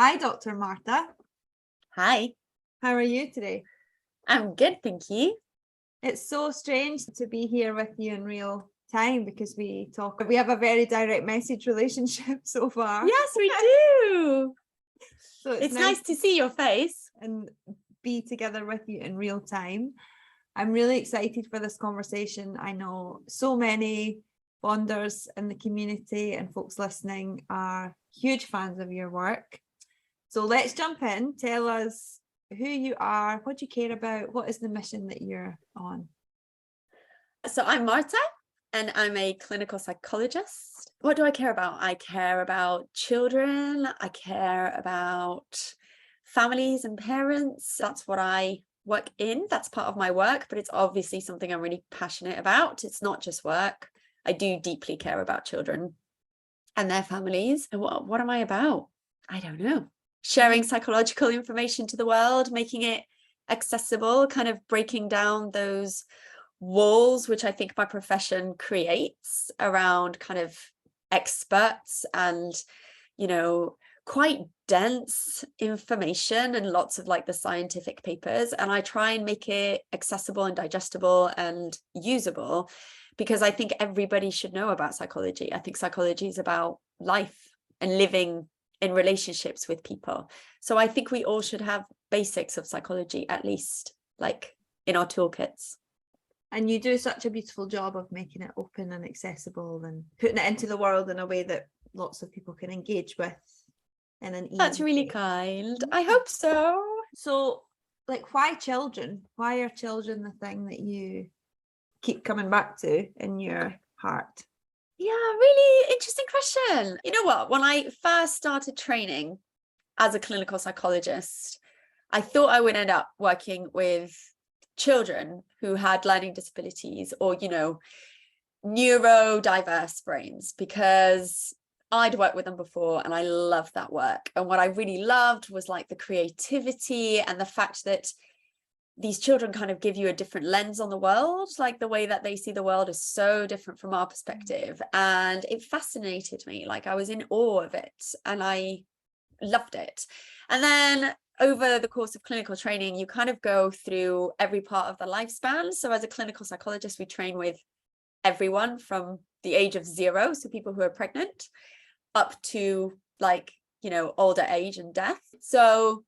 Hi, Dr. Martha. Hi, How are you today? I'm good, thank you. It's so strange to be here with you in real time because we have a very direct message relationship so far. Yes, we do. So It's nice to see your face. and be together with you in real time. I'm really excited for this conversation. I know so many bonders in the community and folks listening are huge fans of your work. So let's jump in. Tell us who you are, what you care about, what is the mission that you're on? So I'm Marta and I'm a clinical psychologist. What do I care about? I care about children. I care about families and parents. That's what I work in. That's part of my work, but it's obviously something I'm really passionate about. It's not just work. I do deeply care about children and their families. And what am I about? I don't know. Sharing psychological information to the world, making it accessible, kind of breaking down those walls, which I think my profession creates around kind of experts and, quite dense information and lots of like the scientific papers. And I try and make it accessible and digestible and usable because I think everybody should know about psychology. I think psychology is about life and living in relationships with people. So I think we all should have basics of psychology, at least like in our toolkits. And you do such a beautiful job of making it open and accessible and putting it into the world in a way that lots of people can engage with in an easy That's really way. kind. I hope so. So, like, why children? Why are children the thing that you keep coming back to in your heart? Yeah, really interesting question. You know what? When I first started training as a clinical psychologist, I thought I would end up working with children who had learning disabilities or, neurodiverse brains, because I'd worked with them before and I loved that work. And what I really loved was like the creativity and the fact that these children kind of give you a different lens on the world. Like the way that they see the world is so different from our perspective. And it fascinated me. Like I was in awe of it and I loved it. And then over the course of clinical training, you kind of go through every part of the lifespan. So as a clinical psychologist, we train with everyone from the age of 0, so people who are pregnant, up to like, older age and death. So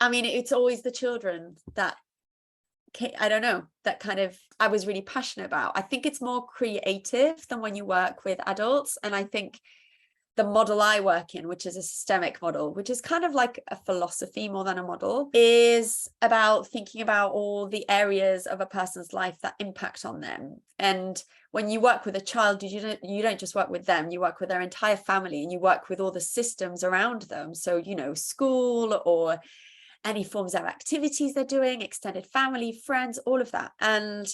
I mean, it's always the children that, I don't know, that kind of I was really passionate about. I think it's more creative than when you work with adults. And I think the model I work in, which is a systemic model, which is kind of like a philosophy more than a model, is about thinking about all the areas of a person's life that impact on them. And when you work with a child, you don't just work with them, you work with their entire family and you work with all the systems around them. So, school or any forms of activities they're doing, extended family, friends, all of that. And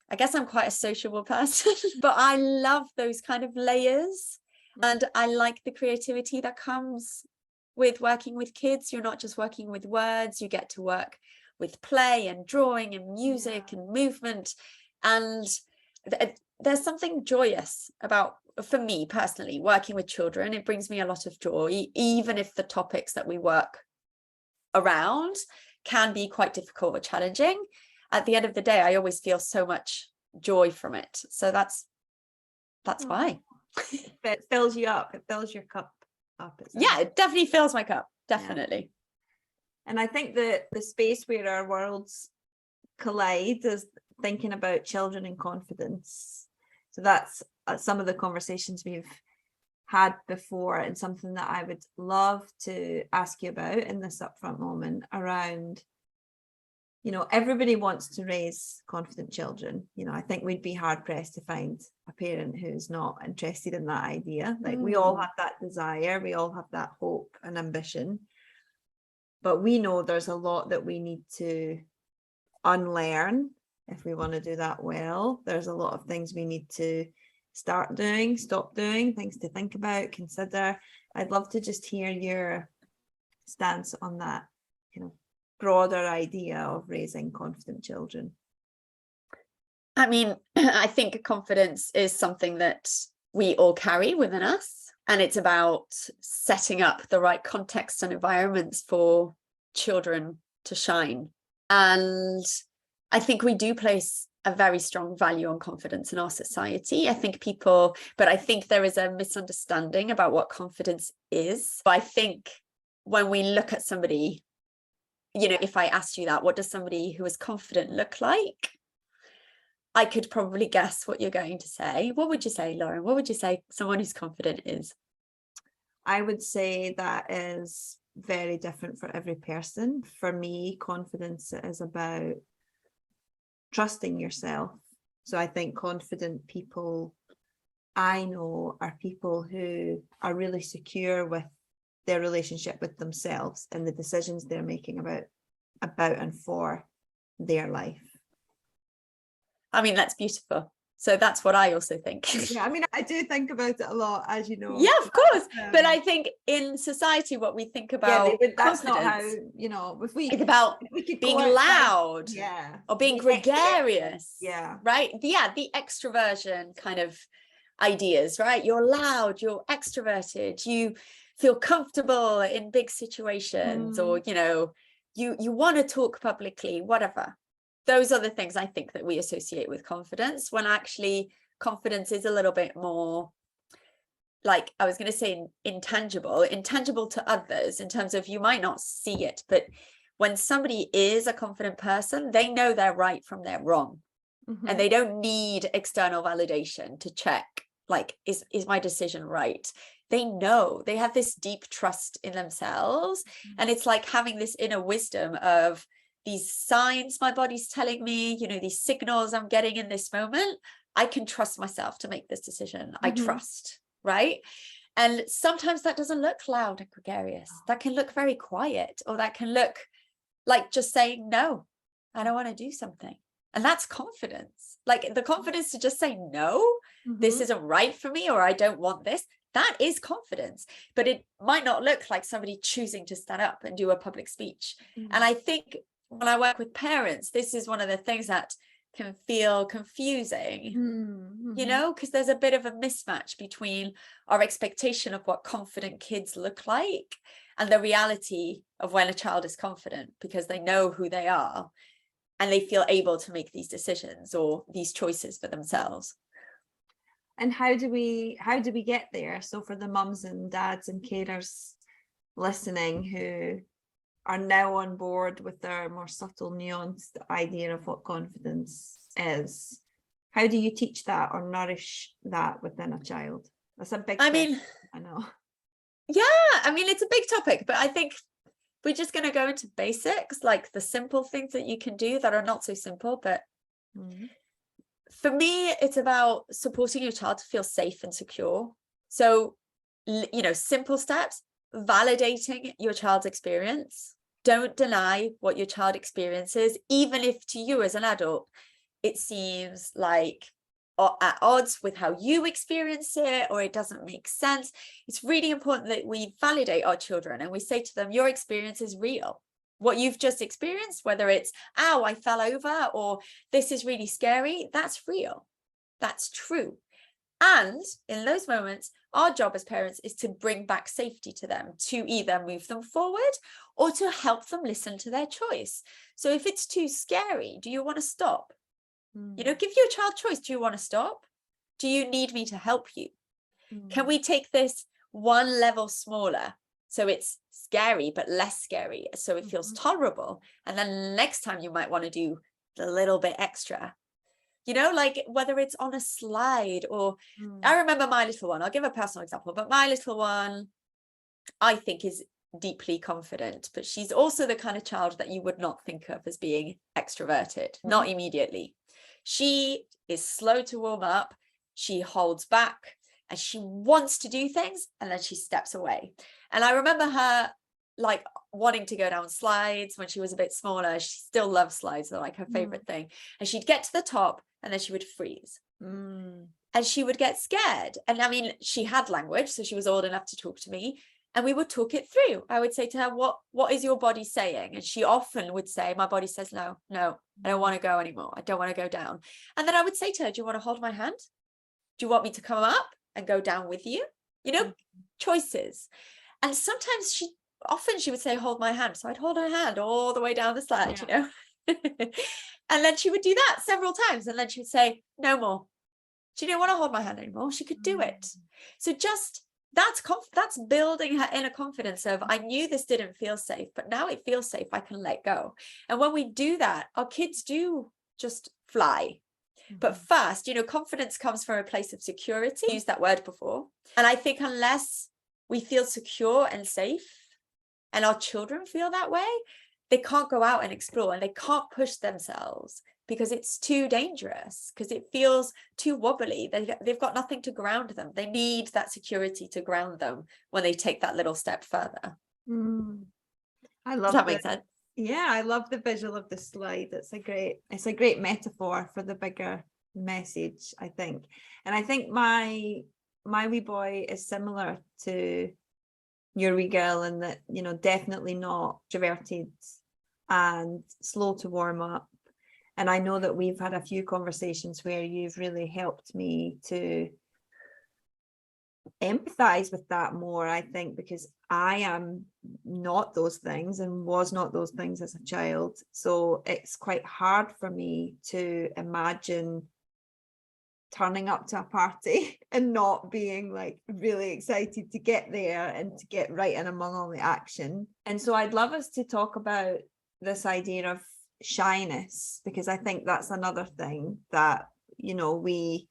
I guess I'm quite a sociable person, but I love those kind of layers. And I like the creativity that comes with working with kids. You're not just working with words, you get to work with play and drawing and music and movement. And there's something joyous about, for me personally, working with children. It brings me a lot of joy, even if the topics that we work around can be quite difficult or challenging. At the end of the day, I always feel so much joy from it. So that's why. It fills you up. It fills your cup up. Yeah, it definitely fills my cup. Definitely. Yeah. And I think that the space where our worlds collide is thinking about children and confidence. So that's some of the conversations we've had before, and something that I would love to ask you about in this upfront moment around, everybody wants to raise confident children. I think we'd be hard pressed to find a parent who's not interested in that idea. Like we all have that desire, we all have that hope and ambition, but we know there's a lot that we need to unlearn if we want to do that well. There's a lot of things we need to start doing, stop doing, things to think about, consider. I'd love to just hear your stance on that, broader idea of raising confident children. I mean, I think confidence is something that we all carry within us. And it's about setting up the right context and environments for children to shine. And I think we do place a very strong value on confidence in our society. I think there is a misunderstanding about what confidence is. I think when we look at somebody, you know, if I asked you that, what does somebody who is confident look like? I could probably guess what you're going to say. What would you say, Lauren? What would you say someone who's confident is? I would say that is very different for every person. For me, confidence is about trusting yourself. So I think confident people I know are people who are really secure with their relationship with themselves and the decisions they're making about and for their life. I mean, that's beautiful. So that's what I also think. Yeah, I mean, I do think about it a lot, as you know. Yeah, of course. But I think in society, what we think about that's not how, you know, it's about being loud, or being gregarious. Yeah. Right. Yeah, the extroversion kind of ideas, right? You're loud, you're extroverted, you feel comfortable in big situations, or, you know, you want to talk publicly, whatever. Those are the things I think that we associate with confidence, when actually confidence is a little bit more, like I was going to say, intangible to others, in terms of you might not see it, but when somebody is a confident person, they know they're right from their wrong. And they don't need external validation to check, like, is my decision right? They know, they have this deep trust in themselves. And it's like having this inner wisdom of these signs my body's telling me, you know, these signals I'm getting in this moment, I can trust myself to make this decision. I trust, right? And sometimes that doesn't look loud and gregarious. That can look very quiet, or that can look like just saying, no, I don't want to do something. And that's confidence. Like the confidence to just say, no, this isn't right for me, or I don't want this. That is confidence. But it might not look like somebody choosing to stand up and do a public speech. And I think when I work with parents, this is one of the things that can feel confusing, you know, because there's a bit of a mismatch between our expectation of what confident kids look like and the reality of when a child is confident, because they know who they are and they feel able to make these decisions or these choices for themselves. And how do we get there? So for the mums and dads and carers listening who are now on board with their more subtle, nuanced idea of what confidence is, how do you teach that or nourish that within a child? That's a big question, I know. Yeah, I mean, it's a big topic, but I think we're just going to go into basics, like the simple things that you can do that are not so simple. But for me, it's about supporting your child to feel safe and secure. So, you know, simple steps, validating your child's experience. Don't deny what your child experiences, even if to you as an adult, it seems like at odds with how you experience it, or it doesn't make sense. It's really important that we validate our children and we say to them, your experience is real. What you've just experienced, whether it's, ow, I fell over, or this is really scary, that's real. That's true. And in those moments, our job as parents is to bring back safety to them, to either move them forward or to help them listen to their choice. So if it's too scary, do you want to stop? You know, give your child choice. Do you want to stop? Do you need me to help you? Can we take this one level smaller? So it's scary, but less scary. So it feels tolerable. And then next time you might want to do a little bit extra, you know, like whether it's on a slide or I remember my little one, I'll give a personal example, but my little one, I think is deeply confident, but she's also the kind of child that you would not think of as being extroverted, not immediately. She is slow to warm up. She holds back and she wants to do things and then she steps away. And I remember her like wanting to go down slides when she was a bit smaller. She still loves slides. They're like her favorite thing. And she'd get to the top and then she would freeze. And she would get scared. And I mean, she had language, so she was old enough to talk to me. And we would talk it through. I would say to her, what is your body saying? And she often would say, my body says, no, I don't want to go anymore. I don't want to go down. And then I would say to her, do you want to hold my hand? Do you want me to come up and go down with you? choices. And sometimes often she would say, hold my hand. So I'd hold her hand all the way down the slide, and then she would do that several times. And then she would say, no more. She didn't want to hold my hand anymore. She could do it. So just that's building her inner confidence of, I knew this didn't feel safe, but now it feels safe. I can let go. And when we do that, our kids do just fly. But first, confidence comes from a place of security. I used that word before. And I think unless we feel secure and safe, and our children feel that way, they can't go out and explore, and they can't push themselves because it's too dangerous, because it feels too wobbly. They've got nothing to ground them. They need that security to ground them when they take that little step further. I love Does that make sense? Yeah, I love the visual of the slide. It's a great metaphor for the bigger message, I think. And I think my wee boy is similar to your wee girl in that, definitely not extroverted and slow to warm up. And I know that we've had a few conversations where you've really helped me to empathize with that more, I think, because I am not those things and was not those things as a child. So it's quite hard for me to imagine turning up to a party and not being like really excited to get there and to get right in among all the action. And so I'd love us to talk about this idea of shyness, because I think that's another thing that we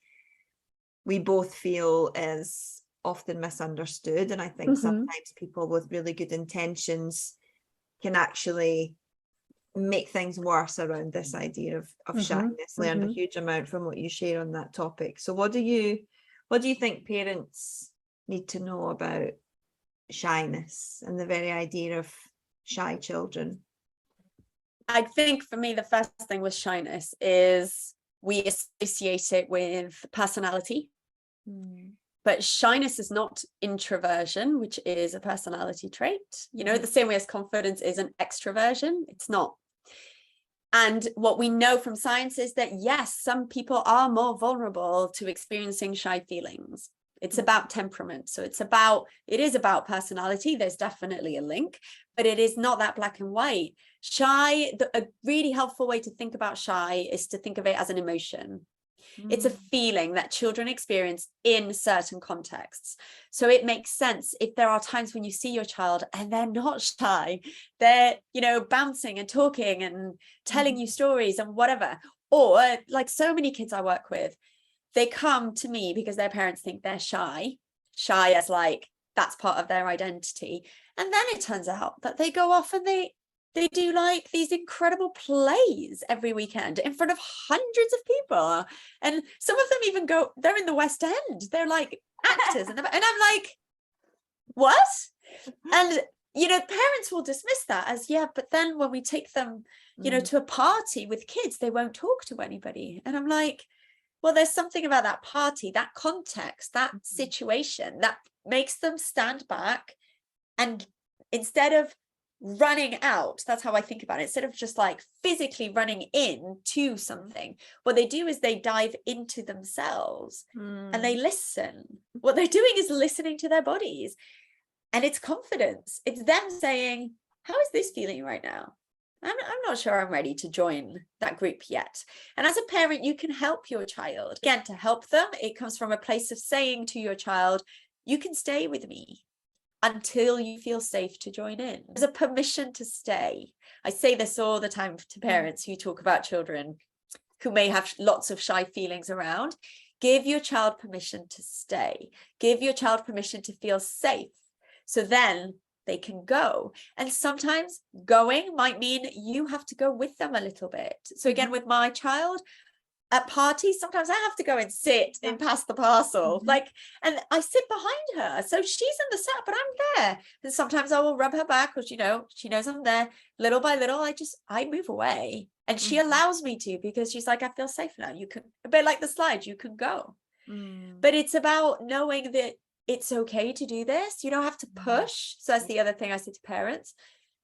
both feel is often misunderstood. And I think sometimes people with really good intentions can actually make things worse around this idea of shyness. Learned a huge amount from what you share on that topic. So what do you think parents need to know about shyness and the very idea of shy children? I think for me, the first thing with shyness is we associate it with personality. But shyness is not introversion, which is a personality trait. The same way as confidence is an extroversion, it's not. And what we know from science is that, yes, some people are more vulnerable to experiencing shy feelings. It's about temperament. So it is about personality. There's definitely a link, but it is not that black and white. Shy, a really helpful way to think about shy is to think of it as an emotion. It's a feeling that children experience in certain contexts. So it makes sense if there are times when you see your child and they're not shy, they're, bouncing and talking and telling you stories and whatever. Or like so many kids I work with, they come to me because their parents think they're shy as like, that's part of their identity. And then it turns out that they go off and they do like these incredible plays every weekend in front of hundreds of people. And some of them even they're in the West End. They're like actors. and I'm like, what? And, parents will dismiss that as, yeah, but then when we take them, to a party with kids, they won't talk to anybody. And I'm like, well, there's something about that party, that context, that situation that makes them stand back, and instead of running out, that's how I think about it, instead of just like physically running into something, what they do is they dive into themselves and they listen. What they're doing is listening to their bodies, and it's confidence. It's them saying, how is this feeling right now? I'm not sure I'm ready to join that group yet. And as a parent, you can help your child. Again, to help them, it comes from a place of saying to your child, you can stay with me until you feel safe to join in. There's a permission to stay. I say this all the time to parents who talk about children who may have lots of shy feelings around. Give your child permission to stay. Give your child permission to feel safe. So then they can go. And sometimes going might mean you have to go with them a little bit. So again, with my child, at parties, sometimes I have to go and sit and pass the parcel, and I sit behind her. So she's in the set, but I'm there. And sometimes I will rub her back, because, she knows I'm there. Little by little, I move away, and she allows me to, because she's like, I feel safe now. You can, a bit like the slide, you can go. But it's about knowing that it's okay to do this. You don't have to push. So that's the other thing I say to parents.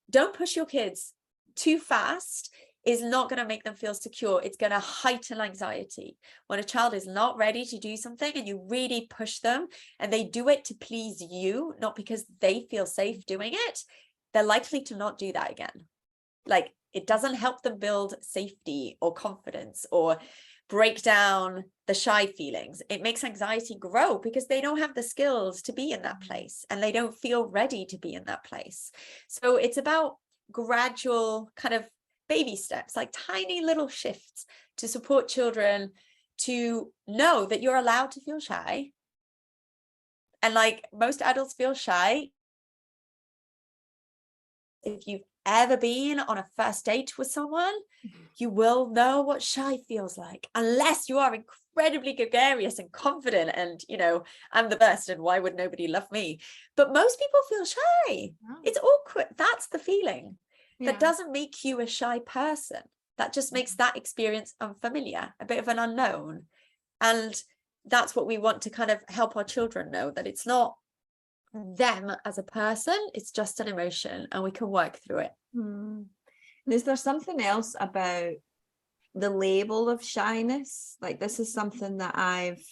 Don't push your kids too fast is not going to make them feel secure. It's going to heighten anxiety. When a child is not ready to do something and you really push them and they do it to please you, not because they feel safe doing it, they're likely to not do that again. Like, it doesn't help them build safety or confidence or break down the shy feelings. It makes anxiety grow because they don't have the skills to be in that place and they don't feel ready to be in that place. So it's about gradual kind of baby steps, like tiny little shifts to support children to know that you're allowed to feel shy. And like most adults feel shy. If you've ever been on a first date with someone, you will know what shy feels like, unless you are incredibly gregarious and confident and, you know, I'm the best and why would nobody love me? But most people feel shy. Oh. It's awkward. That's the feeling. Yeah. That doesn't make you a shy person. That just makes that experience unfamiliar, a bit of an unknown. And that's what we want to kind of help our children know, that it's not them as a person, it's just an emotion and we can work through it. And is there something else about the label of shyness? Like, this is something that I've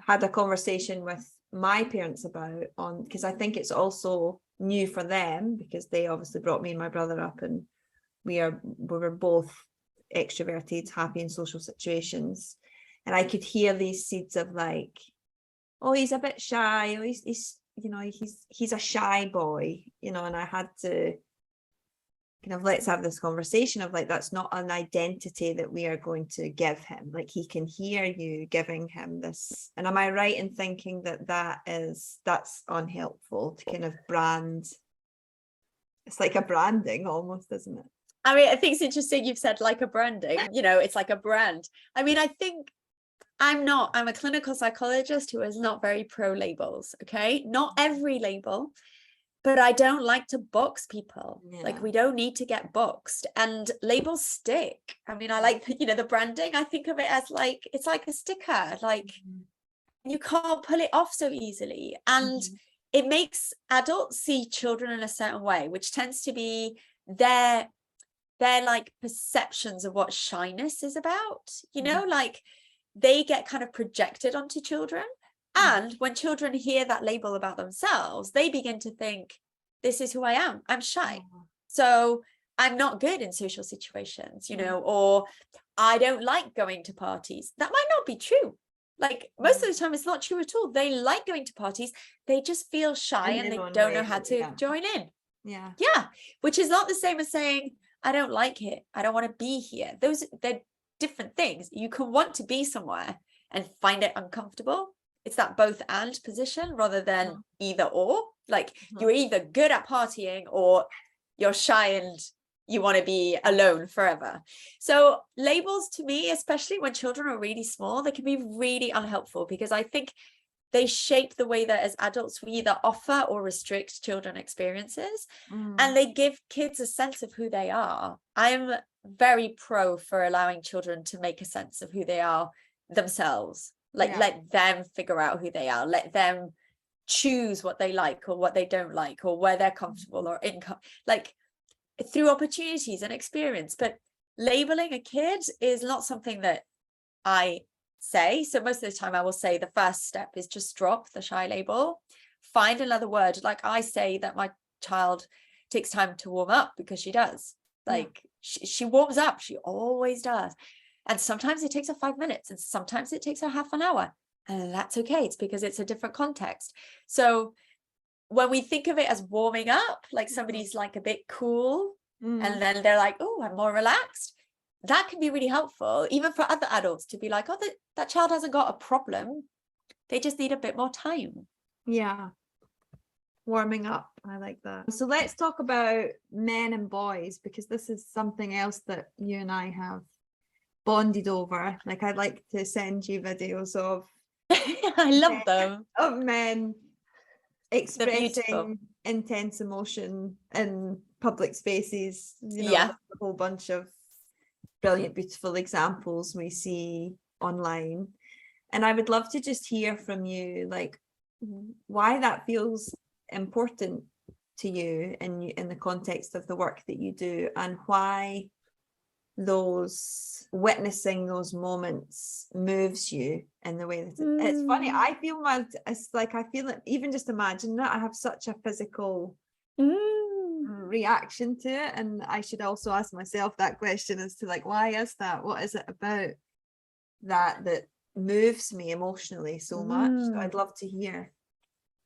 had a conversation with my parents about, on because I think it's also new for them, because they obviously brought me and my brother up and we were both extroverted, happy in social situations, and I could hear these seeds of like, oh, he's a bit shy, oh, he's you know, he's a shy boy, you know, and I had to kind of, let's have this conversation of like, that's not an identity that we are going to give him. Like, he can hear you giving him this. And am I right in thinking that that's unhelpful to kind of brand? It's like a branding almost, isn't it? I mean, I think it's interesting you've said like a branding, you know, it's like a brand. I mean, I think I'm a clinical psychologist who is not very pro labels. Okay. Not every label, but I don't like to box people. Yeah. Like, we don't need to get boxed, and labels stick. I mean, I like, you know, the branding, I think of it as like, it's like a sticker, like you can't pull it off so easily. And it makes adults see children in a certain way, which tends to be their like perceptions of what shyness is about, you know, like they get kind of projected onto children. And when children hear that label about themselves, they begin to think, this is who I am. I'm shy. So I'm not good in social situations, you know, or I don't like going to parties. That might not be true. Like, most of the time, it's not true at all. They like going to parties. They just feel shy and they don't know how to join in. Yeah. Which is not the same as saying, I don't like it. I don't want to be here. They're different things. You can want to be somewhere and find it uncomfortable. It's that both and position rather than either or. Like, you're either good at partying or you're shy and you want to be alone forever. So labels, to me, especially when children are really small, they can be really unhelpful, because I think they shape the way that as adults we either offer or restrict children experiences, and they give kids a sense of who they are. I'm very pro for allowing children to make a sense of who they are themselves. Like, let them figure out who they are. Let them choose what they like or what they don't like, or where they're comfortable or income, like through opportunities and experience. But labeling a kid is not something that I say. So most of the time I will say the first step is just drop the shy label, find another word. Like, I say that my child takes time to warm up, because she does. Like, she warms up, she always does. And sometimes it takes her 5 minutes and sometimes it takes her half an hour, and that's okay. It's because it's a different context. So when we think of it as warming up, like somebody's like a bit cool and then they're like, oh, I'm more relaxed, that can be really helpful, even for other adults, to be like, oh, that child hasn't got a problem. They just need a bit more time. Yeah. Warming up. I like that. So let's talk about men and boys, because this is something else that you and I have bonded over. Like, I'd like to send you videos of I love them. Of men expressing intense emotion in public spaces. You know, a whole bunch of brilliant, beautiful examples we see online. And I would love to just hear from you, like, why that feels important to you in the context of the work that you do, and why those witnessing those moments moves you in the way that it's funny. I feel it's like, I feel it, even just imagine that, I have such a physical reaction to it. And I should also ask myself that question as to like, why is that? What is it about that moves me emotionally so much? So I'd love to hear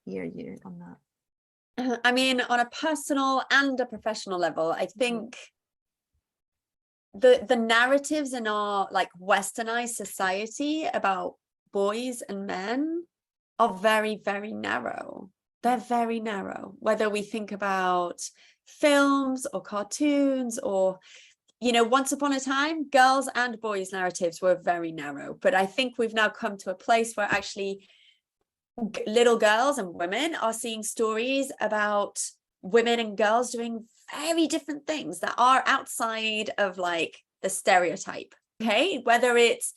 you on that. I mean, on a personal and a professional level, I think the narratives in our like westernized society about boys and men are very, very narrow. They're very narrow, whether we think about films or cartoons or, you know, once upon a time, girls and boys narratives were very narrow. But I think we've now come to a place where actually little girls and women are seeing stories about women and girls doing very different things that are outside of like the stereotype. Okay, whether it's,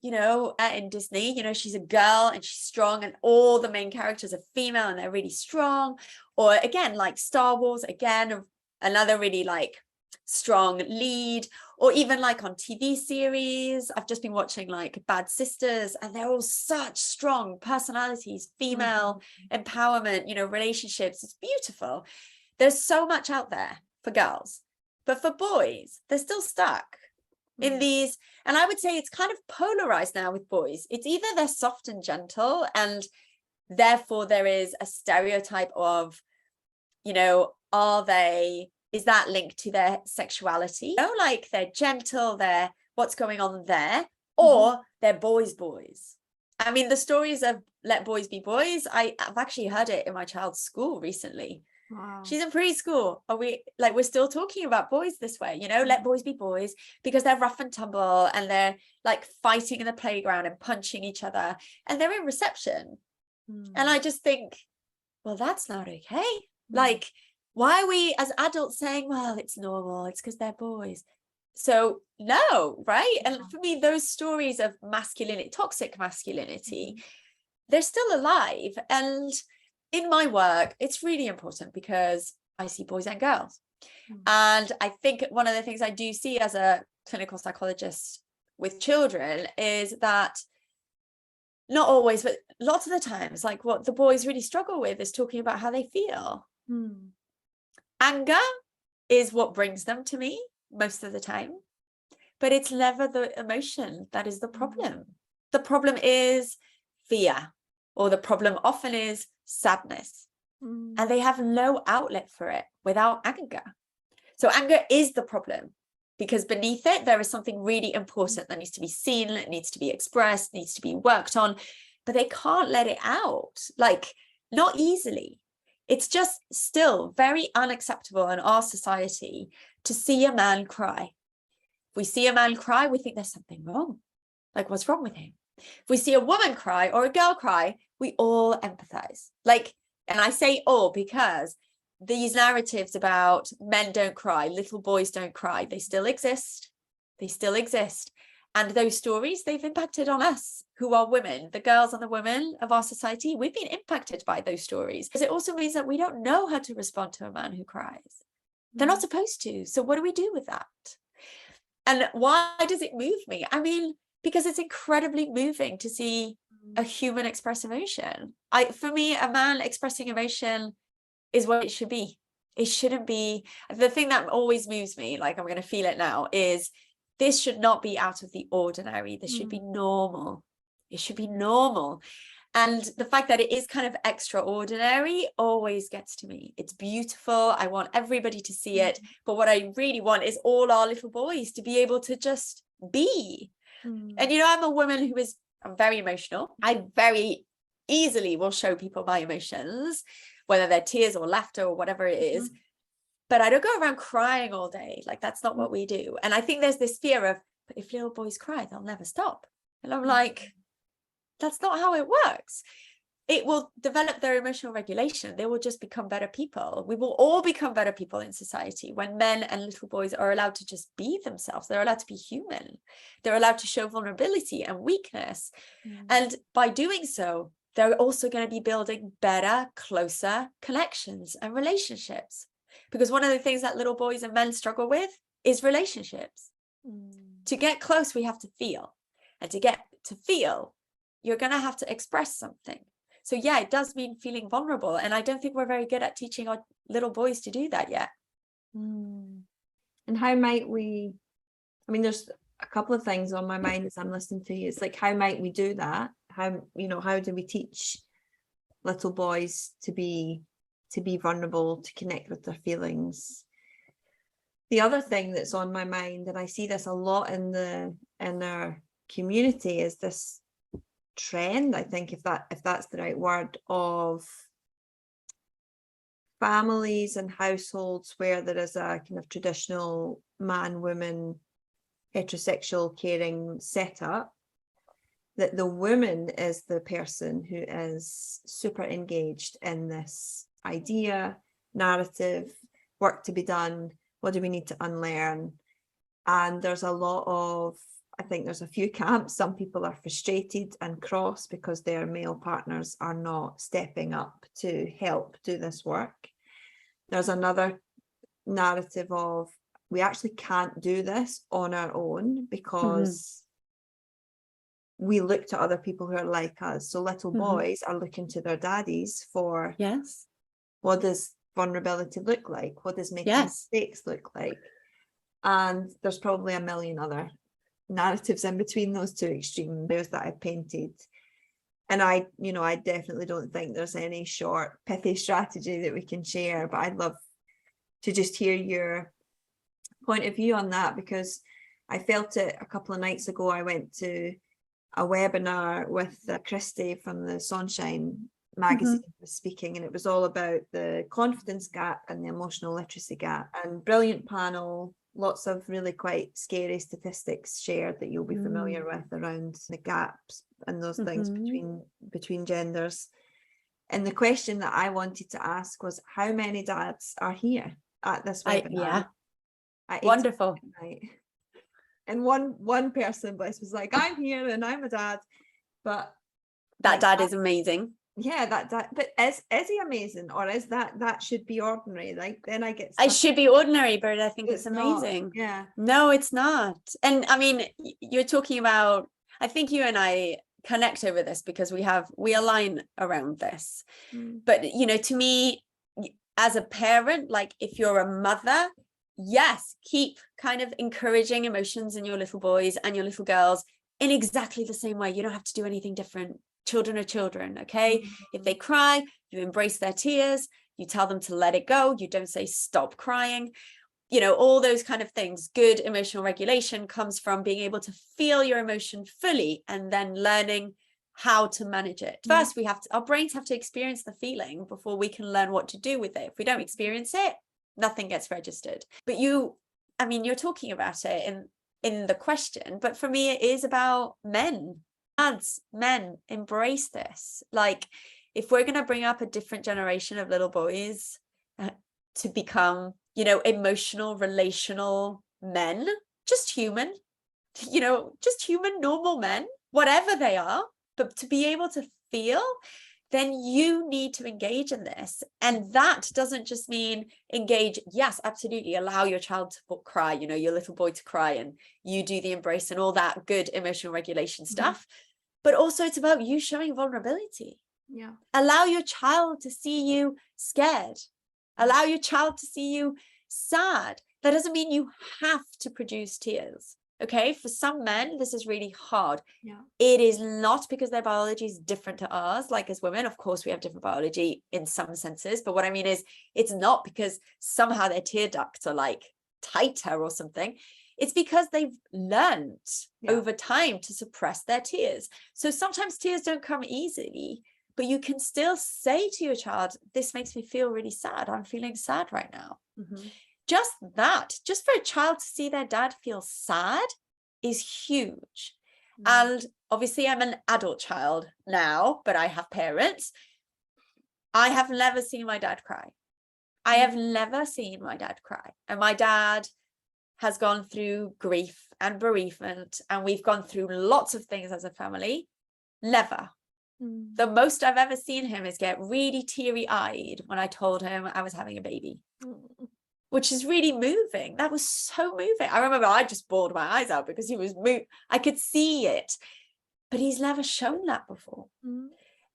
you know, in Disney, you know, she's a girl and she's strong and all the main characters are female and they're really strong, or again like Star Wars, again another really like strong lead, or even like on TV series, I've just been watching like Bad Sisters, and they're all such strong personalities, female empowerment, you know, relationships. It's beautiful. There's so much out there for girls, but for boys, they're still stuck in these, and I would say it's kind of polarized now with boys. It's either they're soft and gentle, and therefore there is a stereotype of, you know, is that linked to their sexuality? You know, like they're gentle, they're what's going on there, or they're boys. I mean, the stories of let boys be boys, I've actually heard it in my child's school recently. Wow. She's in preschool. We're still talking about boys this way, you know, let boys be boys, because they're rough and tumble and they're like fighting in the playground and punching each other and they're in reception. And I just think, well, that's not okay. Like, why are we as adults saying, well, it's normal, it's because they're boys? So no, right? And for me, those stories of masculinity, toxic masculinity, they're still alive. And in my work, it's really important because I see boys and girls. And I think one of the things I do see as a clinical psychologist with children is that not always, but lots of the times, like what the boys really struggle with is talking about how they feel. Anger is what brings them to me most of the time, but it's never the emotion that is the problem. The problem is fear, or the problem often is sadness, and they have no outlet for it without anger. So anger is the problem, because beneath it, there is something really important that needs to be seen, it needs to be expressed, needs to be worked on, but they can't let it out, like not easily. It's just still very unacceptable in our society to see a man cry. If we see a man cry, we think there's something wrong. Like, what's wrong with him? If we see a woman cry or a girl cry, we all empathize. Like, and I say all because these narratives about men don't cry, little boys don't cry, they still exist. They still exist. And those stories, they've impacted on us who are women, the girls and the women of our society. We've been impacted by those stories, because it also means that we don't know how to respond to a man who cries. They're not supposed to. So what do we do with that? And why does it move me? I mean, because it's incredibly moving to see a human express emotion. For me, a man expressing emotion is what it should be. It shouldn't be. The thing that always moves me, like I'm going to feel it now, is this should not be out of the ordinary. This should be normal. It should be normal. And the fact that it is kind of extraordinary always gets to me. It's beautiful. I want everybody to see it. But what I really want is all our little boys to be able to just be. And, you know, I'm a woman I'm very emotional. I very easily will show people my emotions, whether they're tears or laughter or whatever it is. But I don't go around crying all day. Like, that's not what we do. And I think there's this fear of, but if little boys cry, they'll never stop. And I'm like, that's not how it works. It will develop their emotional regulation. They will just become better people. We will all become better people in society when men and little boys are allowed to just be themselves. They're allowed to be human. They're allowed to show vulnerability and weakness. And by doing so, they're also going to be building better, closer connections and relationships. Because one of the things that little boys and men struggle with is relationships. To get close, we have to feel. And to get to feel, you're going to have to express something. So yeah, it does mean feeling vulnerable. And I don't think we're very good at teaching our little boys to do that yet. And how might we, I mean, there's a couple of things on my mind as I'm listening to you. It's like, how might we do that? How, you know, how do we teach little boys to be vulnerable, to connect with their feelings? The other thing that's on my mind, and I see this a lot in our community, is this trend, I think, if that's the right word, of families and households where there is a kind of traditional man-woman heterosexual caring setup, that the woman is the person who is super engaged in this idea, narrative, work to be done, what do we need to unlearn? And there's a lot of, I think there's a few camps. Some people are frustrated and cross because their male partners are not stepping up to help do this work. There's another narrative of, we actually can't do this on our own because we look to other people who are like us. So little boys are looking to their daddies for, yes, what does vulnerability look like? What does making mistakes look like? And there's probably a million other narratives in between those two extremes that I painted. And I definitely don't think there's any short, pithy strategy that we can share, but I'd love to just hear your point of view on that, because I felt it a couple of nights ago. I went to a webinar with Christy from the Sunshine magazine was speaking, and it was all about the confidence gap and the emotional literacy gap. And brilliant panel, lots of really quite scary statistics shared that you'll be familiar with around the gaps and those things between genders. And the question that I wanted to ask was, how many dads are here at this webinar? Wonderful. And one person, bless, was like, I'm here and I'm a dad. But that dad is amazing. Yeah, that but is he amazing, or is that should be ordinary? Like, then I get it should be ordinary, but I think it's amazing. Not, yeah. No, it's not. And I mean, you're talking about, I think you and I connect over this because we align around this. But you know, to me, as a parent, like if you're a mother, yes, keep kind of encouraging emotions in your little boys and your little girls in exactly the same way. You don't have to do anything different. Children are children, okay? If they cry, you embrace their tears, you tell them to let it go, you don't say stop crying, you know, all those kind of things. Good emotional regulation comes from being able to feel your emotion fully and then learning how to manage it. First, our brains have to experience the feeling before we can learn what to do with it. If we don't experience it, nothing gets registered. But you're talking about it in the question, but for me, it is about men. Dads, men, embrace this. Like, if we're going to bring up a different generation of little boys to become, you know, emotional, relational men, just human, normal men, whatever they are, but to be able to feel, then you need to engage in this. And that doesn't just mean engage. Yes, absolutely. Allow your child to cry, you know, your little boy to cry, and you do the embrace and all that good emotional regulation stuff. But also it's about you showing vulnerability. Yeah. Allow your child to see you scared. Allow your child to see you sad. That doesn't mean you have to produce tears. Okay. For some men, this is really hard. Yeah. It is not because their biology is different to ours. Like, as women, of course, we have different biology in some senses. But what I mean is, it's not because somehow their tear ducts are like tighter or something. It's because they've learned over time to suppress their tears. So sometimes tears don't come easily, but you can still say to your child, this makes me feel really sad. I'm feeling sad right now. Just for a child to see their dad feel sad is huge. And obviously I'm an adult child now, but I have parents. I have never seen my dad cry. I have never seen my dad cry. And my dad has gone through grief and bereavement, and we've gone through lots of things as a family. Never. The most I've ever seen him is get really teary-eyed when I told him I was having a baby. which is really moving. That was so moving. I remember I just bawled my eyes out because he was I could see it, but he's never shown that before.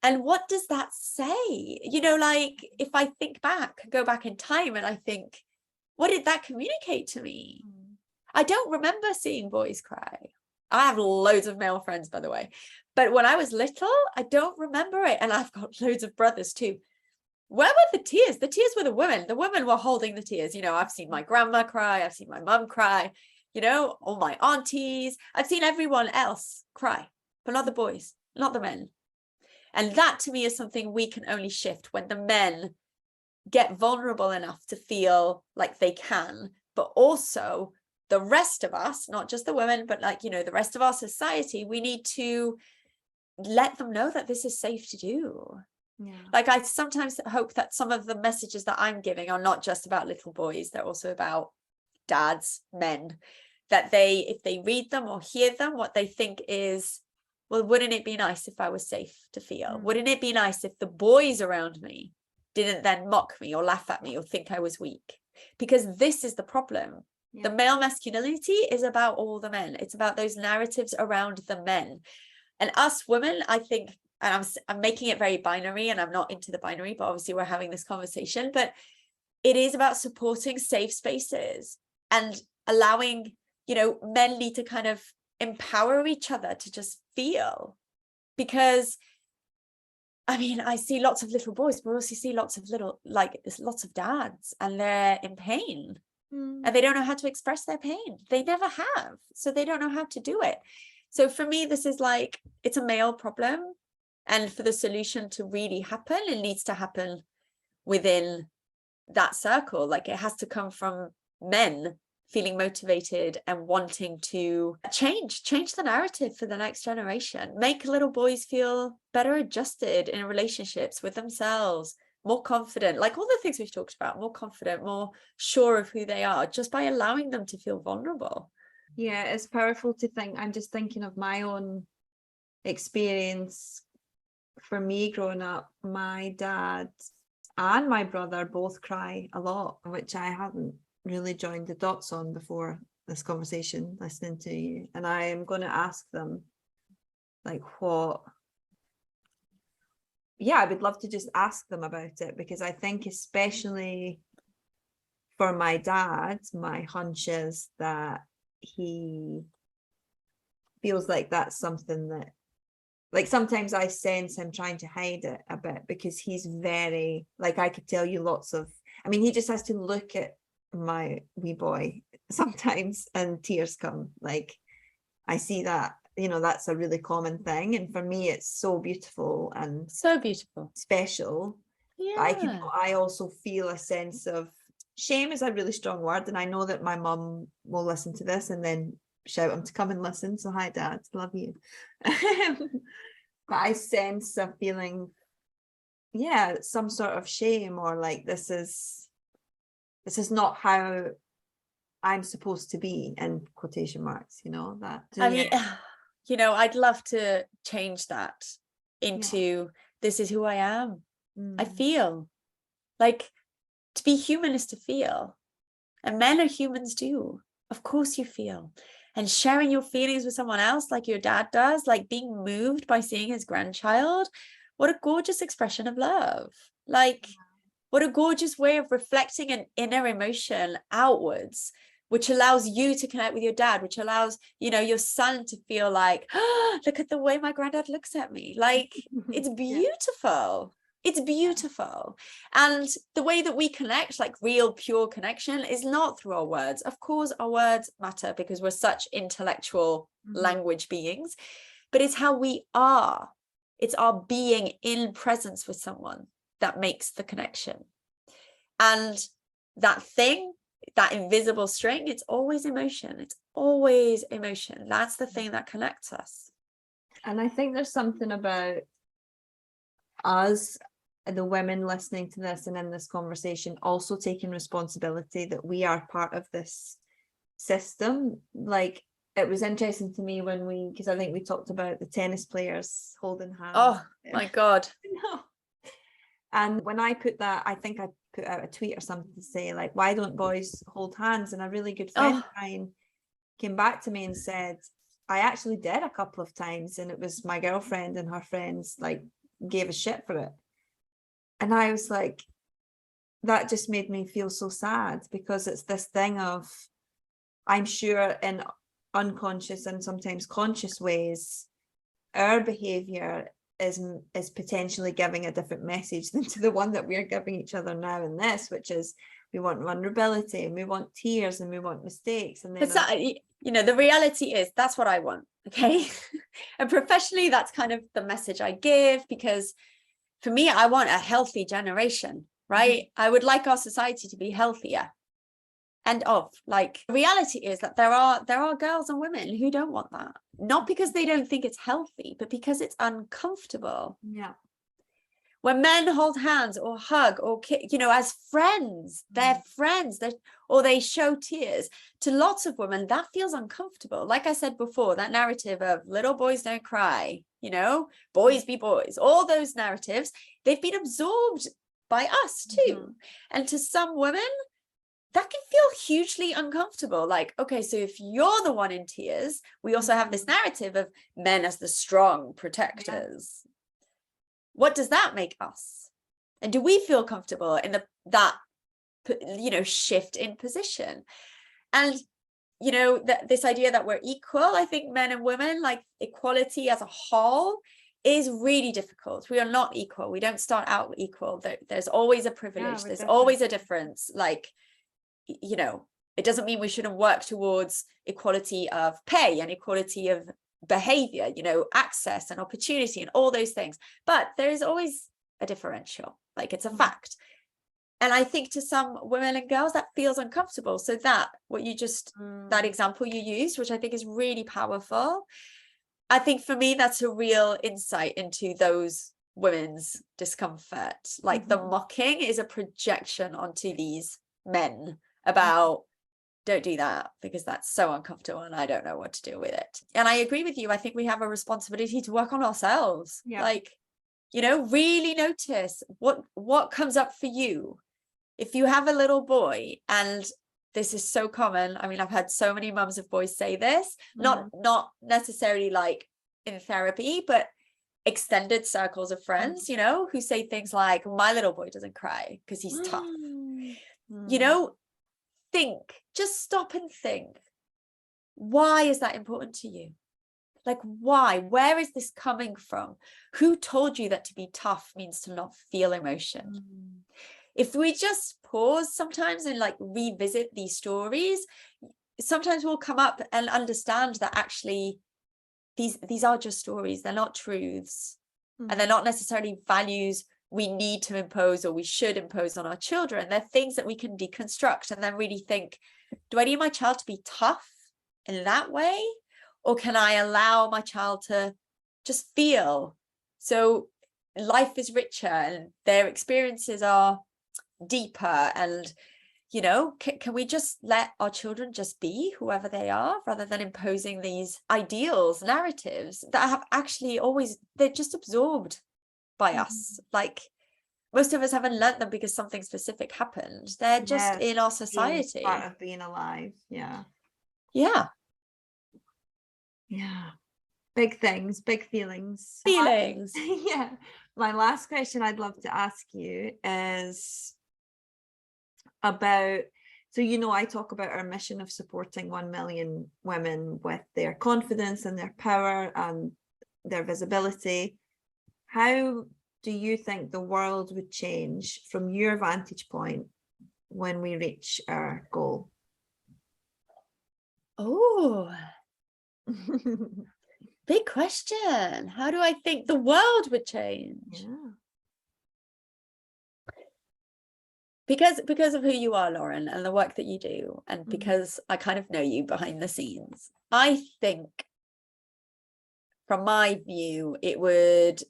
And what does that say? You know, like if I think back, go back in time and I think, what did that communicate to me? I don't remember seeing boys cry. I have loads of male friends, by the way, but when I was little, I don't remember it. And I've got loads of brothers too. Where were the tears? The tears were the women. The women were holding the tears. You know, I've seen my grandma cry. I've seen my mum cry, you know, all my aunties. I've seen everyone else cry, but not the boys, not the men. And that to me is something we can only shift when the men get vulnerable enough to feel like they can, but also the rest of us, not just the women, but like, you know, the rest of our society, we need to let them know that this is safe to do. Yeah. Like I sometimes hope that some of the messages that I'm giving are not just about little boys, they're also about dads, men, that if they read them or hear them, what they think is, well, wouldn't it be nice if I was safe to feel? Wouldn't it be nice if the boys around me didn't then mock me or laugh at me or think I was weak? Because this is the problem. The male masculinity is about all the men. It's about those narratives around the men. And us women, I think, and I'm making it very binary, and I'm not into the binary, but obviously we're having this conversation, but it is about supporting safe spaces and allowing, you know, men need to kind of empower each other to just feel. Because I mean, I see lots of little boys, but I also see lots of lots of dads, and they're in pain and they don't know how to express their pain. They never have, so they don't know how to do it. So for me, this is like, it's a male problem. And for the solution to really happen, it needs to happen within that circle. Like it has to come from men feeling motivated and wanting to change the narrative for the next generation, make little boys feel better adjusted in relationships with themselves, more confident, like all the things we've talked about, more confident, more sure of who they are, just by allowing them to feel vulnerable. Yeah, it's powerful to think. I'm just thinking of my own experience. For me growing up, my dad and my brother both cry a lot, which I hadn't really joined the dots on before this conversation, listening to you. And I am going to ask them, like, I would love to just ask them about it, because I think especially for my dad, my hunch is that he feels like that's something that, like, sometimes I sense him trying to hide it a bit, because he's very, like, I could tell you he just has to look at my wee boy sometimes and tears come. Like, I see that, you know, that's a really common thing. And for me, it's so beautiful and so beautiful, special. Yeah. I also feel a sense of shame is a really strong word. And I know that my mum will listen to this and then shout him to come and listen. So hi, Dad, love you. But I sense a feeling, some sort of shame, or like this is not how I'm supposed to be, in quotation marks, you know, that. I mean, you know, I'd love to change that into this is who I am. I feel like, to be human is to feel, and men are humans too. Of course you feel. And sharing your feelings with someone else, like your dad does, like being moved by seeing his grandchild, what a gorgeous expression of love. Like, what a gorgeous way of reflecting an inner emotion outwards, which allows you to connect with your dad, which allows, you know, your son to feel like, oh, look at the way my granddad looks at me. Like, it's beautiful. It's beautiful. And the way that we connect, like real pure connection, is not through our words. Of course, our words matter because we're such intellectual language beings, but it's how we are. It's our being in presence with someone that makes the connection. And that thing, that invisible string, it's always emotion. It's always emotion. That's the thing that connects us. And I think there's something about us, the women listening to this and in this conversation, also taking responsibility that we are part of this system. Like, it was interesting to me because I think we talked about the tennis players holding hands. Oh my God. And when I put that, I think put out a tweet or something to say like, why don't boys hold hands? And a really good friend of mine came back to me and said, I actually did a couple of times, and it was my girlfriend and her friends like gave a shit for it. And I was like, that just made me feel so sad, because it's this thing of, I'm sure in unconscious and sometimes conscious ways, our behavior is potentially giving a different message than to the one that we're giving each other now in this, which is we want vulnerability and we want tears and we want mistakes. And then you know, the reality is that's what I want. Okay. And professionally, that's kind of the message I give, because for me, I want a healthy generation, right? I would like our society to be healthier. And like, reality is that there are girls and women who don't want that, not because they don't think it's healthy, but because it's uncomfortable. Yeah. When men hold hands or hug or you know, as friends, they're friends, or they show tears, to lots of women that feels uncomfortable. Like I said before, that narrative of little boys don't cry, you know, boys be boys, all those narratives, they've been absorbed by us too. And to some women, that can feel hugely uncomfortable. Like, okay, so if you're the one in tears, we also have this narrative of men as the strong protectors. Yeah. What does that make us? And do we feel comfortable in that, you know, shift in position? And, you know, this idea that we're equal, I think men and women, like equality as a whole, is really difficult. We are not equal. We don't start out equal. There's always a privilege. There's always a difference. Like, you know, it doesn't mean we shouldn't work towards equality of pay and equality of behavior, you know, access and opportunity and all those things. But there is always a differential, like it's a fact. And I think to some women and girls that feels uncomfortable. So that what you just, that example you used, which I think is really powerful. I think for me, that's a real insight into those women's discomfort. Like the mocking is a projection onto these men about, don't do that because that's so uncomfortable and I don't know what to do with it. And I agree with you. I think we have a responsibility to work on ourselves. Like, you know, really notice what comes up for you. If you have a little boy, and this is so common. I mean, I've had so many mums of boys say this, not necessarily like in therapy, but extended circles of friends, you know, who say things like, my little boy doesn't cry because he's tough. You know, just stop and think, why is that important to you? Like, why? Where is this coming from? Who told you that to be tough means to not feel emotion? If we just pause sometimes and like revisit these stories, sometimes we'll come up and understand that actually these are just stories. They're not truths, and they're not necessarily values we need to impose or we should impose on our children. They're things that we can deconstruct and then really think, do I need my child to be tough in that way? Or can I allow my child to just feel? So life is richer and their experiences are deeper. And, you know, can we just let our children just be whoever they are, rather than imposing these ideals, narratives that have actually they're just absorbed by us. Like, most of us haven't learnt them because something specific happened. They're just in our society. Part of being alive. Yeah. Big things, big feelings. Yeah. My last question I'd love to ask you is about, so, you know, I talk about our mission of supporting 1 million women with their confidence and their power and their visibility. How do you think the world would change from your vantage point when we reach our goal? Oh, big question. How do I think the world would change? Because of who you are, Lauren, and the work that you do, and because I kind of know you behind the scenes, I think from my view, it would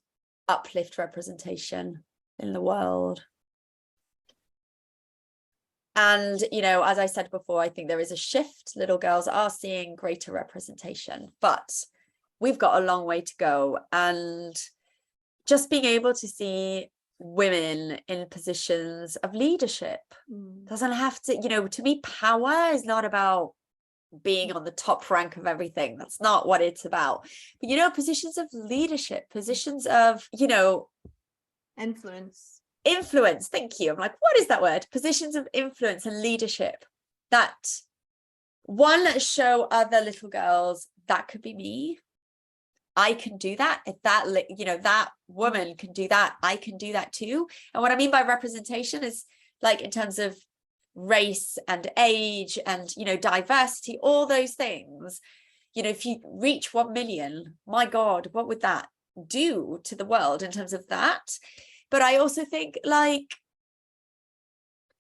uplift representation in the world. And, you know, as I said before, I think there is a shift. Little girls are seeing greater representation, but we've got a long way to go. And just being able to see women in positions of leadership. Mm. Doesn't have to, you know, to me, power is not about being on the top rank of everything. That's not what it's about. But, you know, positions of leadership, positions of, you know, Influence. influence. Thank you. I'm like, what is that word? Positions of influence and leadership that one, show other little girls that could be me. I can do that. If that, you know, that woman can do that, I can do that too. And what I mean by representation is like in terms of race and age and, you know, diversity, all those things. You know, if you reach 1 million, my God, what would that do to the world in terms of that? But I also think, like,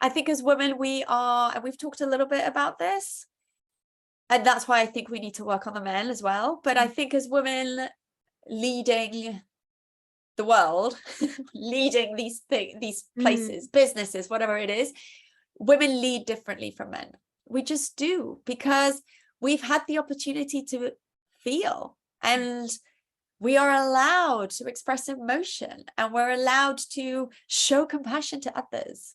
I think as women, we are, and we've talked a little bit about this, and that's why I think we need to work on the men as well. But I think as women leading the world, leading these places, businesses, whatever it is, women lead differently from men. We just do, because we've had the opportunity to feel, and we are allowed to express emotion, and we're allowed to show compassion to others,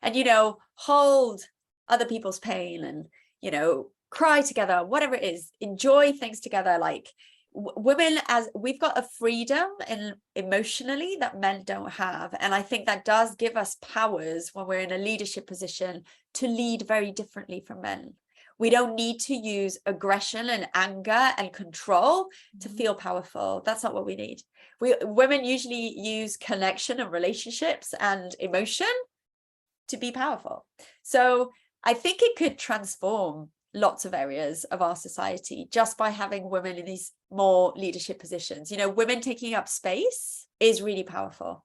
and, you know, hold other people's pain, and, you know, cry together, whatever it is, enjoy things together. Like women, as we've got a freedom and emotionally that men don't have. And I think that does give us powers when we're in a leadership position to lead very differently from men. We don't need to use aggression and anger and control to feel powerful. That's not what we need. Women usually use connection and relationships and emotion to be powerful. So I think it could transform lots of areas of our society just by having women in these more leadership positions. You know, women taking up space is really powerful.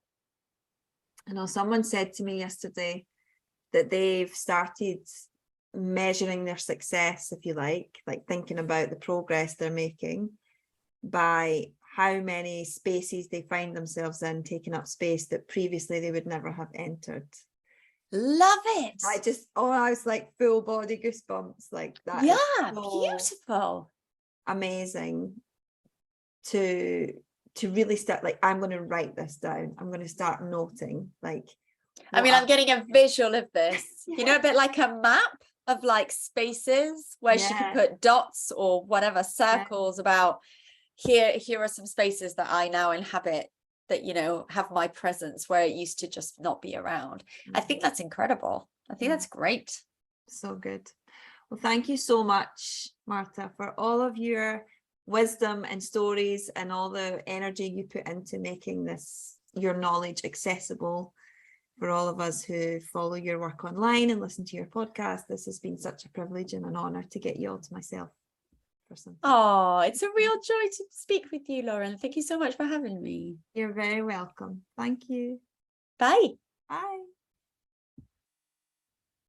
I know someone said to me yesterday that they've started measuring their success, if you like thinking about the progress they're making by how many spaces they find themselves in, taking up space that previously they would never have entered. Love it. I was like full body goosebumps, like that. Yeah, so beautiful. Amazing to really start, like, I'm going to write this down. I'm going to start noting, like, I mean, I'm getting a visual of this, yeah. You know, a bit like a map of like spaces where she could put dots or whatever circles about here are some spaces that I now inhabit that, you know, have my presence where it used to just not be around. I think that's incredible. I think that's great. So good. Well, thank you so much, Marta, for all of your wisdom and stories and all the energy you put into making this, your knowledge, accessible for all of us who follow your work online and listen to your podcast. This has been such a privilege and an honor to get you all to myself. Oh, it's a real joy to speak with you, Lauren. Thank you so much for having me. You're very welcome. Thank you. Bye. Bye.